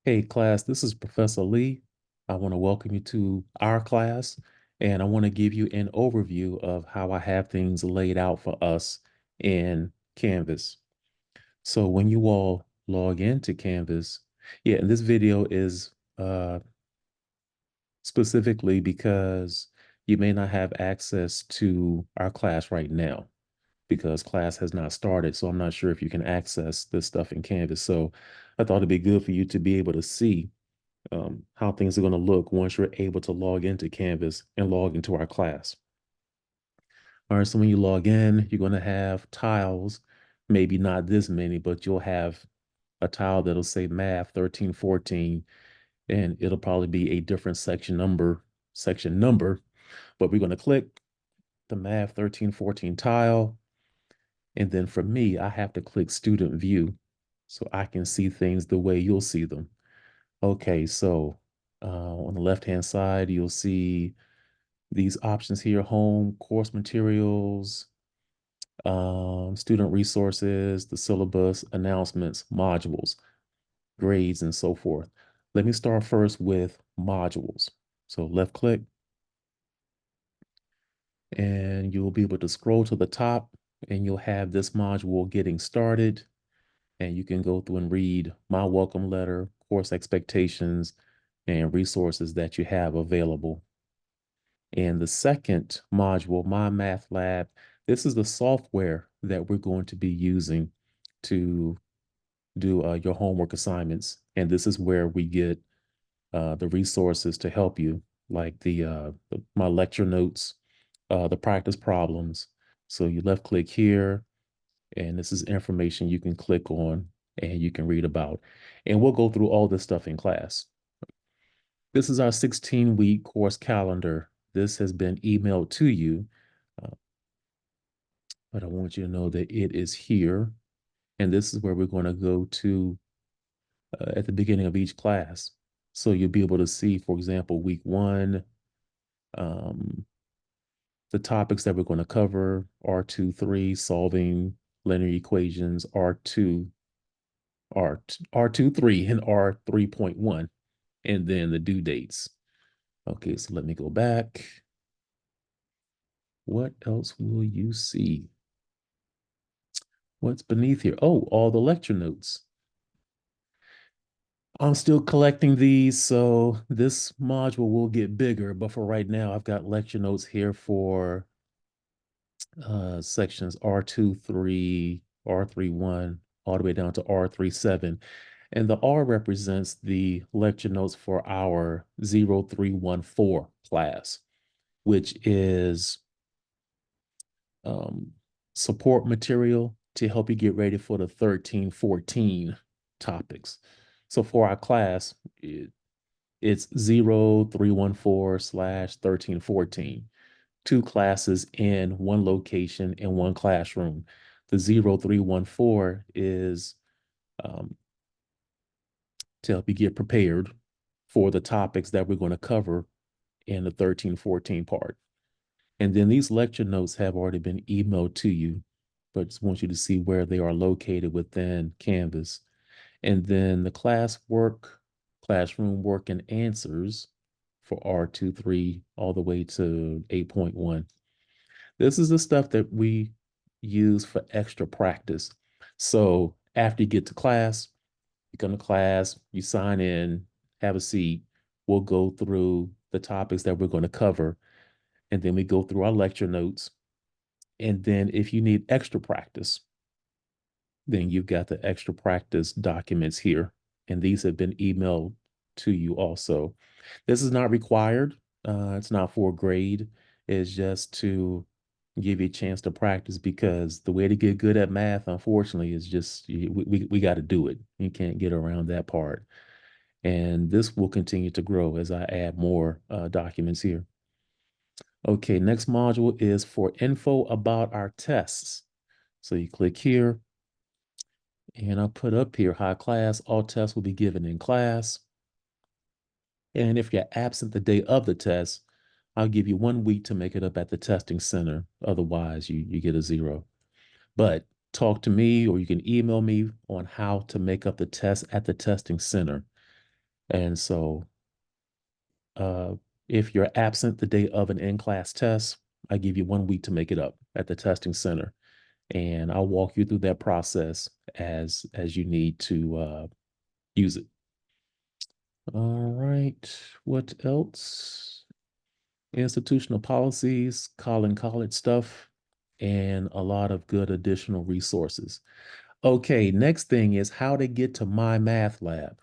Hey class, this is Professor Lee. I want to welcome you to our class, and I want to give you an overview of how I have things laid out for us in Canvas. So when you all log into Canvas, yeah, and this video is specifically because you may not have access to our class right now because class has not started. So I'm not sure if you can access this stuff in Canvas. So I thought it'd be good for you to be able to see how things are going to look once you're able to log into Canvas and log into our class. All right, so when you log in, you're going to have tiles, maybe not this many, but you'll have a tile that'll say Math-1314, and it'll probably be a different section number, but we're going to click the Math-1314 tile. And then for me, I have to click Student View so I can see things the way you'll see them. Okay, so on the left-hand side, you'll see these options here: home, course materials, student resources, the syllabus, announcements, modules, grades, and so forth. Let me start first with modules. So left click, and you'll be able to scroll to the top, and you'll have this module getting started. And you can go through and read my welcome letter, course expectations, and resources that you have available. And the second module, My Math Lab, this is the software that we're going to be using to do your homework assignments. And this is where we get the resources to help you, like my lecture notes, the practice problems. So you left click here, and this is information you can click on and you can read about. And we'll go through all this stuff in class. This is our 16-week course calendar. This has been emailed to you, uh, but I want you to know that it is here. And this is where we're going to go to at the beginning of each class. So you'll be able to see, for example, week one, um, the topics that we're going to cover: R2, 3, solving linear equations, R2, R2, 3, and R3.1, and then the due dates. Okay, so let me go back. What else will you see? What's beneath here? Oh, all the lecture notes. I'm still collecting these, so this module will get bigger, but for right now, I've got lecture notes here for sections R2, 3, R3.1, all the way down to R3.7. And the R represents the lecture notes for our 0314 class, which is um, support material to help you get ready for the 1314 topics. So for our class, it's 0314/1314, two classes in one location in one classroom. The 0314 is um, to help you get prepared for the topics that we're going to cover in the 1314 part. And then these lecture notes have already been emailed to you, but just want you to see where they are located within Canvas. And then the classroom work and answers for R2, 3, all the way to 8.1. This is the stuff that we use for extra practice. So after you get to class, you come to class, you sign in, have a seat. We'll go through the topics that we're going to cover, and then we go through our lecture notes. And then if you need extra practice, then you've got the extra practice documents here. And these have been emailed to you also. This is not required. It's not for a grade. It's just to give you a chance to practice, because the way to get good at math, unfortunately, is just we got to do it. You can't get around that part. And this will continue to grow as I add more documents here. Okay, next module is for info about our tests. So you click here, and I'll put up here, high class, all tests will be given in class. And if you're absent the day of the test, I'll give you 1 week to make it up at the testing center. Otherwise, you get a 0. But talk to me, or you can email me on how to make up the test at the testing center. And so uh, if you're absent the day of an in-class test, I give you 1 week to make it up at the testing center. And I'll walk you through that process as you need to use it. All right. What else? Institutional policies, calling college stuff, and a lot of good additional resources. Okay, next thing is how to get to My Math Lab.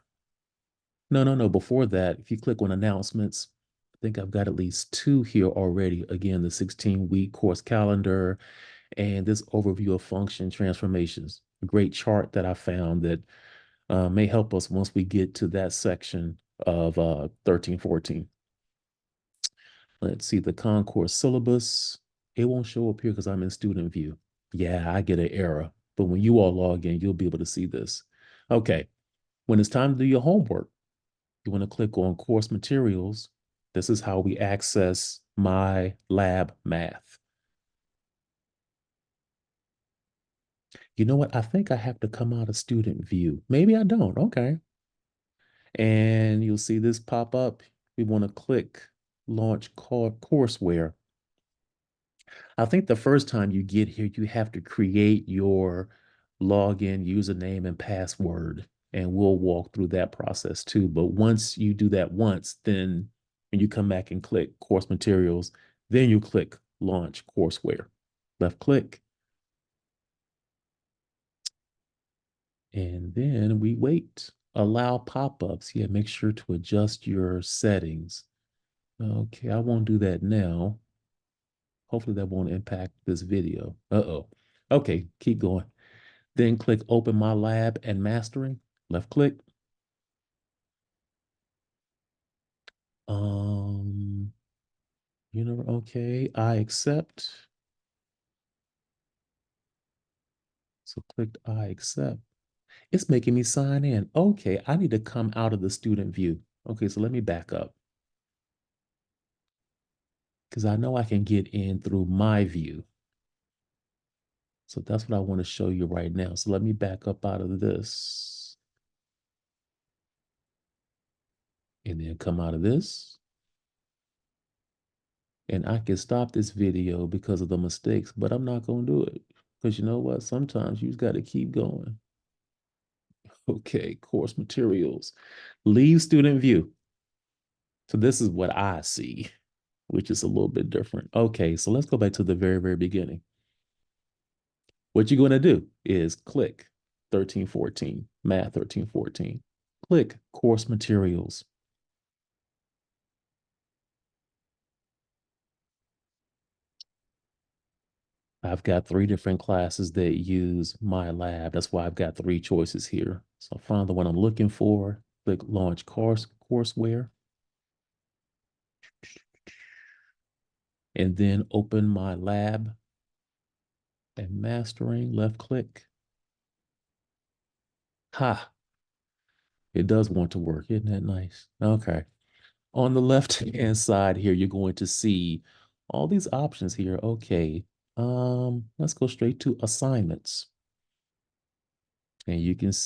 No, no, no. Before that, if you click on announcements, I think I've got at least two here already. Again, the 16-week course calendar and this overview of function transformations. A great chart that I found that may help us once we get to that section of 1314. Let's see the concourse syllabus. It won't show up here because I'm in student view. Yeah, I get an error. But when you all log in, you'll be able to see this. Okay, when it's time to do your homework, you want to click on course materials. This is how we access MyLab Math. You know what? I think I have to come out of student view. Maybe I don't. Okay. And you'll see this pop up. We want to click launch courseware. I think the first time you get here, you have to create your login username and password, and we'll walk through that process too. But once you do that once, then when you come back and click course materials, then you click launch courseware. Left click, and then we wait. Allow pop-ups. Yeah, make sure to adjust your settings. Okay, I won't do that now. Hopefully that won't impact this video. Uh-oh. Okay, keep going. Then click Open My Lab and Mastering. Left click. Um, okay, I accept. So clicked I accept. It's making me sign in. Okay, I need to come out of the student view. Okay, so let me back up because I know I can get in through my view. So that's what I want to show you right now. So let me back up out of this and then come out of this. And I can stop this video because of the mistakes, but I'm not going to do it because you know what? Sometimes you just got to keep going. Okay, course materials. Leave student view. So this is what I see, which is a little bit different. Okay, so let's go back to the very, very beginning. What you're going to do is click 1314, Math 1314. Click course materials. I've got 3 different classes that use MyLab. That's why I've got 3 choices here. So I find the one I'm looking for, click launch courseware, and then open MyLab and mastering, left click. Ha, it does want to work. Isn't that nice? Okay. On the left-hand side here, you're going to see all these options here. Okay. Let's go straight to assignments. And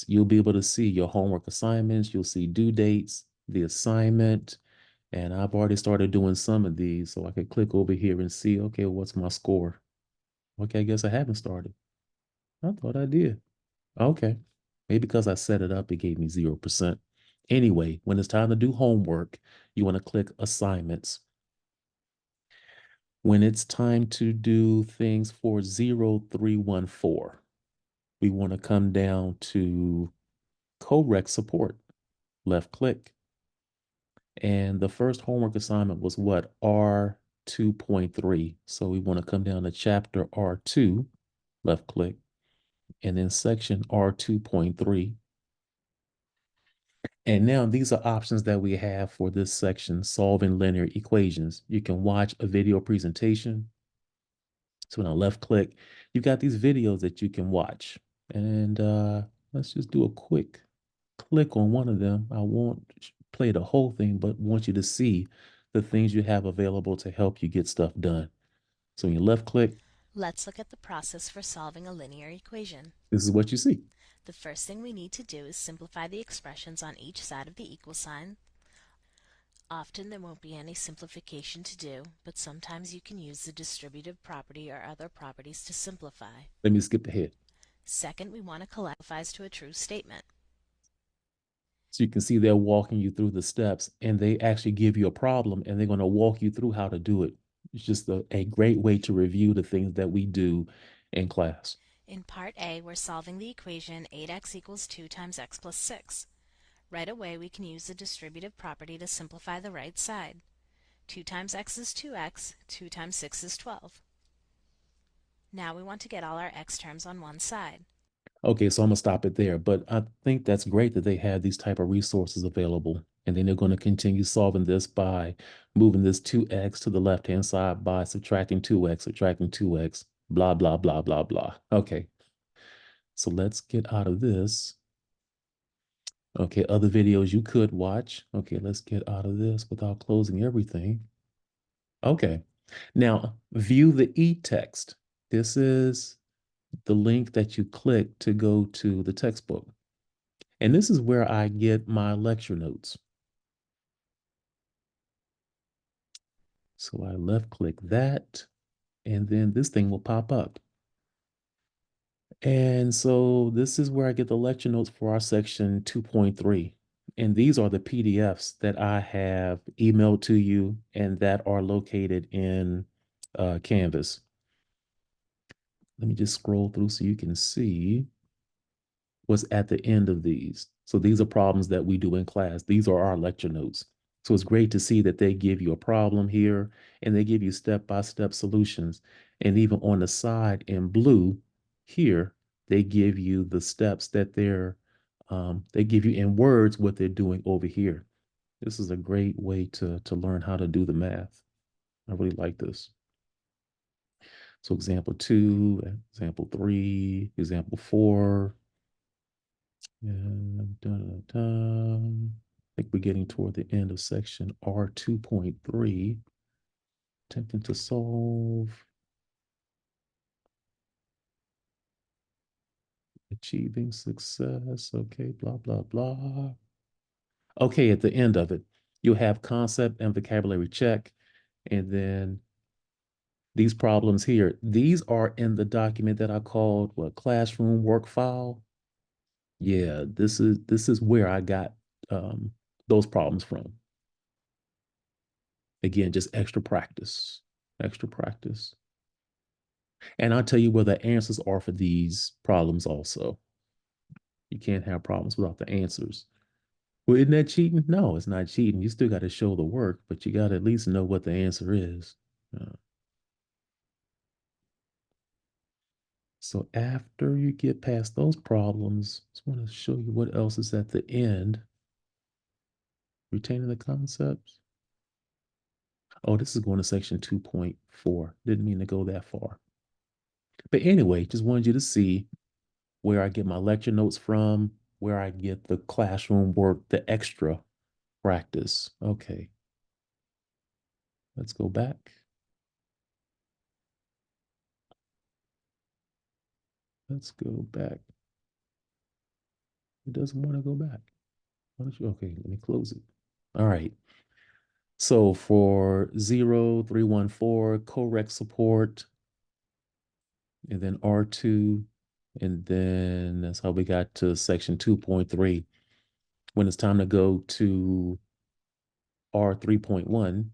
you'll be able to see your homework assignments. You'll see due dates, the assignment, and I've already started doing some of these, so I could click over here and see, okay, what's my score? Okay, I guess I haven't started. I thought I did. Okay. Maybe because I set it up, it gave me 0%. Anyway, when it's time to do homework, you want to click assignments. When it's time to do things for 0314, we want to come down to correct support. Left click. And the first homework assignment was what? R2.3. So we want to come down to chapter R2, left click, and then section R2.3. And now these are options that we have for this section, solving linear equations. You can watch a video presentation. So when I left click, you've got these videos that you can watch. And let's just do a quick click on one of them. I won't play the whole thing, but want you to see the things you have available to help you get stuff done. So when you left click, Let's look at the process for solving a linear equation. this is what you see. The first thing we need to do is simplify the expressions on each side of the equal sign. Often there won't be any simplification to do, but sometimes you can use the distributive property or other properties to simplify. Let me skip ahead. Second, we want to collect simplifies to a true statement. So you can see they're walking you through the steps and they actually give you a problem and they're going to walk you through how to do it. It's just a great way to review the things that we do in class. In part A, we're solving the equation 8x equals 2 times x plus 6. Right away, we can use the distributive property to simplify the right side. 2 times x is 2x, 2 times 6 is 12. Now we want to get all our x terms on one side. Okay, so I'm gonna stop it there, but I think that's great that they have these type of resources available. And then they're going to continue solving this by moving this 2x to the left-hand side by subtracting 2x, blah, blah, blah, blah, blah. Okay, so let's get out of this. Okay, other videos you could watch. Okay, let's get out of this without closing everything. Okay, now view the e-text. This is the link that you click to go to the textbook. And this is where I get my lecture notes. So I left click that, and then this thing will pop up. And so this is where I get the lecture notes for our section 2.3. And these are the PDFs that I have emailed to you and that are located in Canvas. Let me just scroll through so you can see what's at the end of these. So these are problems that we do in class. These are our lecture notes. So it's great to see that they give you a problem here and they give you step-by-step solutions. And even on the side in blue here, they give you the steps that they give you in words what they're doing over here. This is a great way to learn how to do the math. I really like this. So example 2, example 3, example 4, and I think we're getting toward the end of section R2.3. Attempting to solve, achieving success. Okay, blah, blah, blah. Okay, at the end of it, you'll have concept and vocabulary check. And then these problems here, these are in the document that I called what, classroom work file. Yeah, this is where I got those problems from. Again, just extra practice, extra practice. And I'll tell you where the answers are for these problems also. You can't have problems without the answers. Well, isn't that cheating? No, it's not cheating. You still got to show the work, but you got to at least know what the answer is. So after you get past those problems, I just want to show you what else is at the end. Retaining the concepts. Oh, this is going to section 2.4. Didn't mean to go that far. But anyway, just wanted you to see where I get my lecture notes from, where I get the classroom work, the extra practice. Okay, let's go back. Let's go back. It doesn't want to go back. Okay, let me close it. All right. So for 0314, correct support, and then R2, and then that's how we got to section 2.3. When it's time to go to R3.1,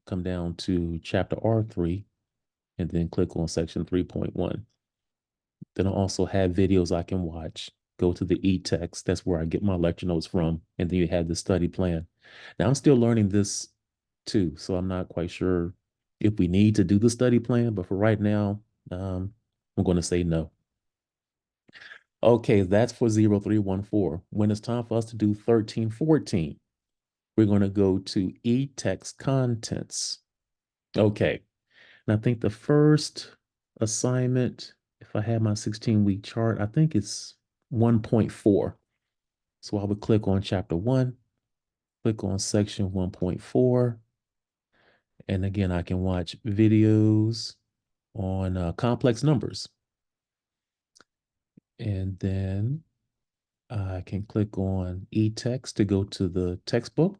come down to chapter R3, and then click on section 3.1. Then I also have videos I can watch. Go to the e-text. That's where I get my lecture notes from. And then you have the study plan. Now I'm still learning this too, so I'm not quite sure if we need to do the study plan, but for right now, I'm going to say no. Okay, that's for 0314. When it's time for us to do 1314, we're going to go to e-text contents. Okay, and I think the first assignment, if I have my 16-week chart, I think it's 1.4. So I would click on chapter 1, click on section 1.4. And again, I can watch videos on complex numbers. And then I can click on e-text to go to the textbook.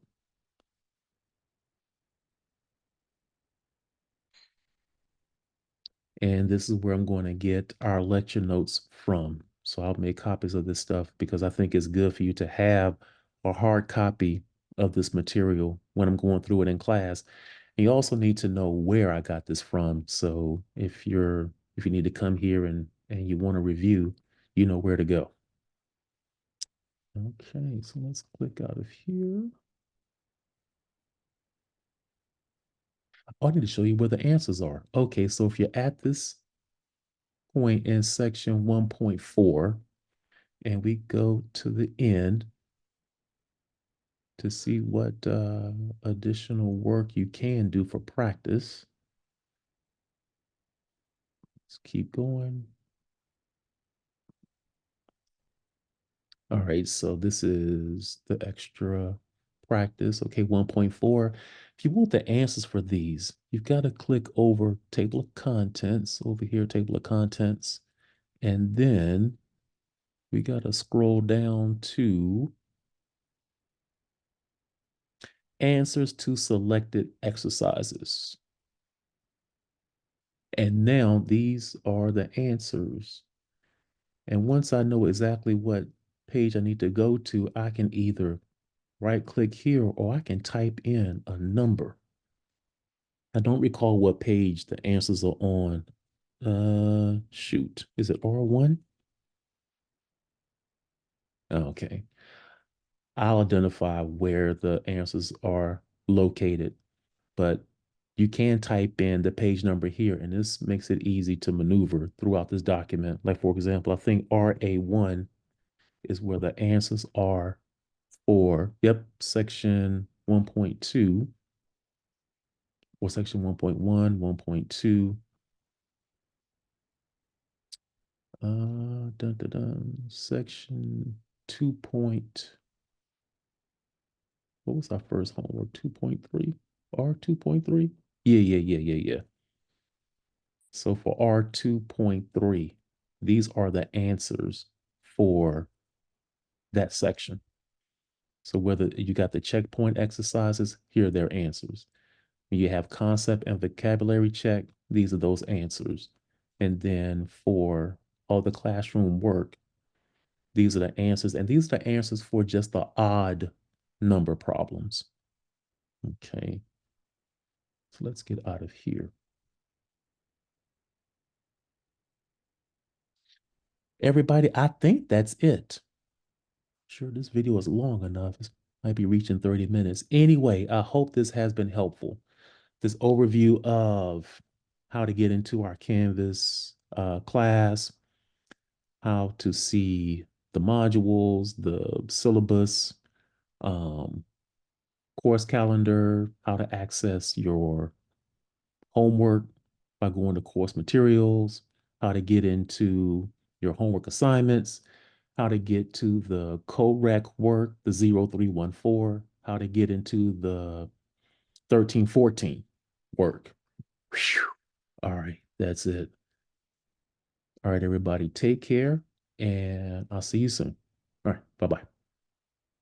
And this is where I'm going to get our lecture notes from. So I'll make copies of this stuff because I think it's good for you to have a hard copy of this material when I'm going through it in class. And you also need to know where I got this from. So if you need to come here and you want to review, you know where to go. Okay, so let's click out of here. Oh, I need to show you where the answers are. Okay, so if you're at this point in section 1.4, and we go to the end to see what additional work you can do for practice. Let's keep going. All right, so this is the extra practice. Okay, 1.4. If you want the answers for these, you've got to click over table of contents, over here, table of contents, and then we got to scroll down to answers to selected exercises. And now these are the answers. And once I know exactly what page I need to go to, I can either right click here or I can type in a number. I don't recall what page the answers are on. Shoot. Is it R1? Okay. I'll identify where the answers are located, but you can type in the page number here, and this makes it easy to maneuver throughout this document. Like, for example, I think RA1 is where the answers are for, yep, section 1.2 or section 1.1, 1.2. Dun, dun, dun, section 2 point, what was our first homework? 2.3 or 2.3? Yeah. So for R2.3, these are the answers for that section. So whether you got the checkpoint exercises, here are their answers. When you have concept and vocabulary check, these are those answers. And then for all the classroom work, these are the answers. And these are the answers for just the odd number problems. Okay. So let's get out of here. Everybody, I think that's it. Sure, this video is long enough. It might be reaching 30 minutes. Anyway, I hope this has been helpful. This overview of how to get into our Canvas class, how to see the modules, the syllabus, um, course calendar, how to access your homework by going to course materials, how to get into your homework assignments, how to get to the co-rec work, the 0314, how to get into the 1314 work. Whew. All right, that's it. All right, everybody, take care, and I'll see you soon. All right, bye-bye.